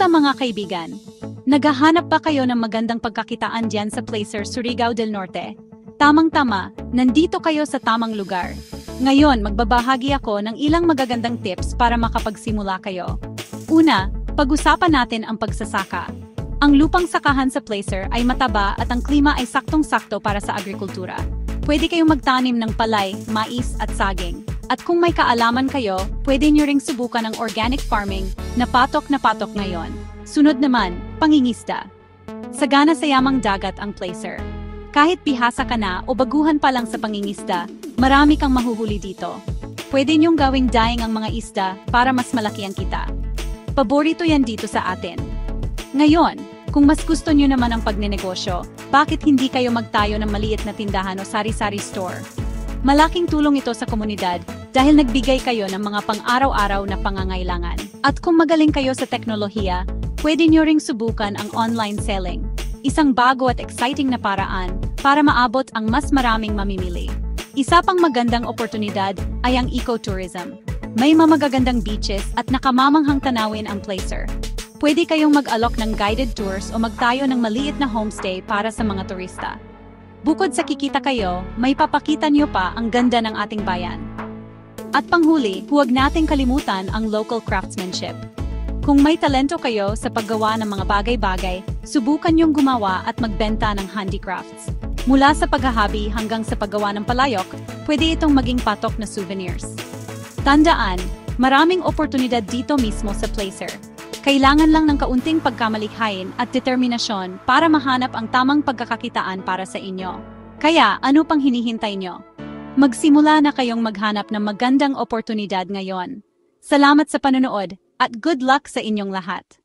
Kamusta mga kaibigan? Naghahanap ba kayo ng magandang pagkakitaan diyan sa Placer, Surigao del Norte? Tamang-tama, nandito kayo sa tamang lugar. Ngayon, magbabahagi ako ng ilang magagandang tips para makapagsimula kayo. Una, pag-usapan natin ang pagsasaka. Ang lupang sakahan sa Placer ay mataba at ang klima ay saktong-sakto para sa agrikultura. Pwede kayong magtanim ng palay, mais at saging. At kung may kaalaman kayo, pwede nyo ring subukan ang organic farming na patok ngayon. Sunod naman, pangingisda. Sagana sa yamang dagat ang Placer. Kahit bihasa ka na o baguhan pa lang sa pangingisda, marami kang mahuhuli dito. Pwede nyong gawing daing ang mga isda para mas malaki ang kita. Paborito yan dito sa atin. Ngayon, kung mas gusto nyo naman ang pagnenegosyo, bakit hindi kayo magtayo ng maliit na tindahan o sari-sari store? Malaking tulong ito sa komunidad dahil nagbigay kayo ng mga pang-araw-araw na pangangailangan. At kung magaling kayo sa teknolohiya, pwede nyo ring subukan ang online selling. Isang bago at exciting na paraan para maabot ang mas maraming mamimili. Isa pang magandang oportunidad ay ang ecotourism. May mamagagandang beaches at nakamamanghang tanawin ang Placer. Pwede kayong mag-alok ng guided tours o magtayo ng maliit na homestay para sa mga turista. Bukod sa kikita kayo, may papakita nyo pa ang ganda ng ating bayan. At panghuli, huwag nating kalimutan ang local craftsmanship. Kung may talento kayo sa paggawa ng mga bagay-bagay, subukan nyong gumawa at magbenta ng handicrafts. Mula sa paghahabi hanggang sa paggawa ng palayok, pwede itong maging patok na souvenirs. Tandaan, maraming oportunidad dito mismo sa Placer. Kailangan lang ng kaunting pagkamalikhain at determinasyon para mahanap ang tamang pagkakakitaan para sa inyo. Kaya, ano pang hinihintay nyo? Magsimula na kayong maghanap ng magandang oportunidad ngayon. Salamat sa panonood at good luck sa inyong lahat!